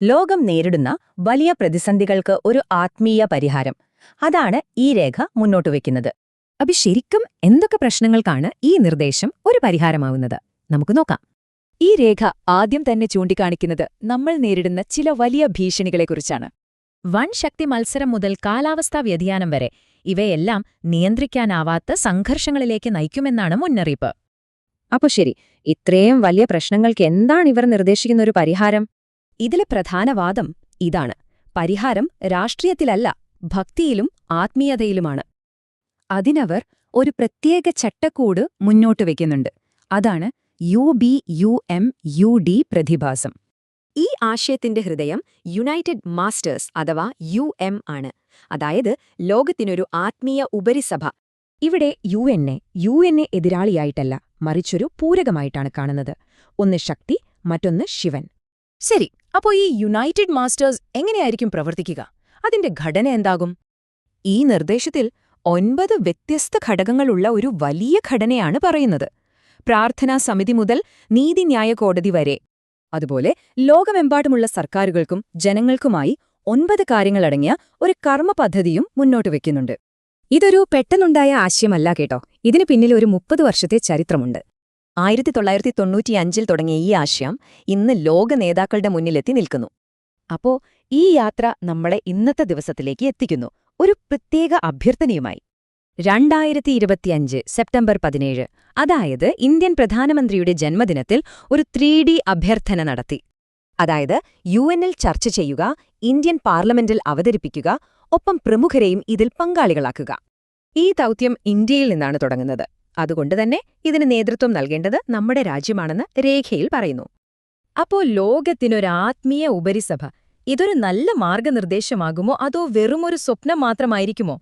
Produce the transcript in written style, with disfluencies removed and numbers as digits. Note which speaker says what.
Speaker 1: ലോകം നേരിടുന്ന വലിയ പ്രതിസന്ധികൾക്ക് ഒരു ആത്മീയ പരിഹാരം. അതാണ് ഈ രേഖ മുന്നോട്ടുവെക്കുന്നത്.
Speaker 2: അപ്പൊ ശരിക്കും എന്തൊക്കെ പ്രശ്നങ്ങൾക്കാണ് ഈ നിർദ്ദേശം ഒരു പരിഹാരമാവുന്നത്? നമുക്ക് നോക്കാം.
Speaker 3: ഈ രേഖ ആദ്യം തന്നെ ചൂണ്ടിക്കാണിക്കുന്നത് നമ്മൾ നേരിടുന്ന ചില വലിയ ഭീഷണികളെക്കുറിച്ചാണ്.
Speaker 2: വൻ ശക്തി മത്സരം മുതൽ കാലാവസ്ഥാ വ്യതിയാനം വരെ ഇവയെല്ലാം നിയന്ത്രിക്കാനാവാത്ത സംഘർഷങ്ങളിലേക്ക് നയിക്കുമെന്നാണ് മുന്നറിയിപ്പ്.
Speaker 4: അപ്പൊ ശരി, ഇത്രയും വലിയ പ്രശ്നങ്ങൾക്ക് എന്താണ് ഇവർ നിർദ്ദേശിക്കുന്ന ഒരു പരിഹാരം?
Speaker 1: ഇതിലെ പ്രധാന വാദം ഇതാണ്: പരിഹാരം രാഷ്ട്രീയത്തിലല്ല, ഭക്തിയിലും ആത്മീയതയിലുമാണ്.
Speaker 3: അതിനവർ ഒരു പ്രത്യേക ചട്ടക്കൂട് മുന്നോട്ട് വയ്ക്കുന്നുണ്ട്. അതാണ് UBUMUD പ്രതിഭാസം.
Speaker 4: ഈ ആശയത്തിന്റെ ഹൃദയം യുണൈറ്റഡ് മാസ്റ്റേഴ്സ് അഥവാ UM ആണ്. അതായത് ലോകത്തിനൊരു ആത്മീയ ഉപരിസഭ. ഇവിടെ യുഎന്നെ എതിരാളിയായിട്ടല്ല, മറിച്ചൊരു പൂരകമായിട്ടാണ് കാണുന്നത്. ഒന്ന് ശക്തി, മറ്റൊന്ന് ശിവൻ.
Speaker 1: ശരി, അപ്പോ ഈ യുണൈറ്റഡ് മാസ്റ്റേഴ്സ് എങ്ങനെയായിരിക്കും പ്രവർത്തിക്കുക? അതിന്റെ ഘടന എന്താകും?
Speaker 3: ഈ നിർദ്ദേശത്തിൽ 9 വ്യത്യസ്ത ഘടകങ്ങളുള്ള ഒരു വലിയ ഘടനയാണ് പറയുന്നത്. പ്രാർത്ഥനാ സമിതി മുതൽ നീതിന്യായ കോടതി വരെ. അതുപോലെ ലോകമെമ്പാടുമുള്ള സർക്കാരുകൾക്കും ജനങ്ങൾക്കുമായി 9 കാര്യങ്ങളടങ്ങിയ ഒരു കർമ്മ പദ്ധതിയും മുന്നോട്ട് വയ്ക്കുന്നുണ്ട്.
Speaker 4: ഇതൊരു പെട്ടെന്നുണ്ടായ ആശയമല്ല കേട്ടോ. ഇതിന് പിന്നിൽ ഒരു 30 വർഷത്തെ ചരിത്രമുണ്ട്.
Speaker 1: 1995 തുടങ്ങിയ ഈ ആശയം ഇന്ന് ലോക നേതാക്കളുടെ മുന്നിലെത്തി നിൽക്കുന്നു.
Speaker 3: അപ്പോ ഈ യാത്ര നമ്മളെ ഇന്നത്തെ ദിവസത്തിലേക്ക് എത്തിക്കുന്നു, ഒരു പ്രത്യേക അഭ്യർത്ഥനയുമായി.
Speaker 4: 2025 സെപ്റ്റംബർ 17, അതായത് ഇന്ത്യൻ പ്രധാനമന്ത്രിയുടെ ജന്മദിനത്തിൽ ഒരു 3D അഭ്യർത്ഥന നടത്തി. അതായത് UN-ൽ ചർച്ച ചെയ്യുക, ഇന്ത്യൻ പാർലമെന്റിൽ അവതരിപ്പിക്കുക, ഒപ്പം പ്രമുഖരെയും ഇതിൽ പങ്കാളികളാക്കുക. ഈ ദൗത്യം ഇന്ത്യയിൽ നിന്നാണ് തുടങ്ങുന്നത്. അതുകൊണ്ടുതന്നെ ഇതിന് നേതൃത്വം നൽകേണ്ടത് നമ്മുടെ രാജ്യമാണെന്ന് രേഖയിൽ പറയുന്നു.
Speaker 2: അപ്പോ ലോകത്തിനൊരാത്മീയ ഉപരിസഭ ഇതൊരു നല്ല മാർഗനിർദ്ദേശമാകുമോ, അതോ വെറുമൊരു സ്വപ്നം മാത്രമായിരിക്കുമോ?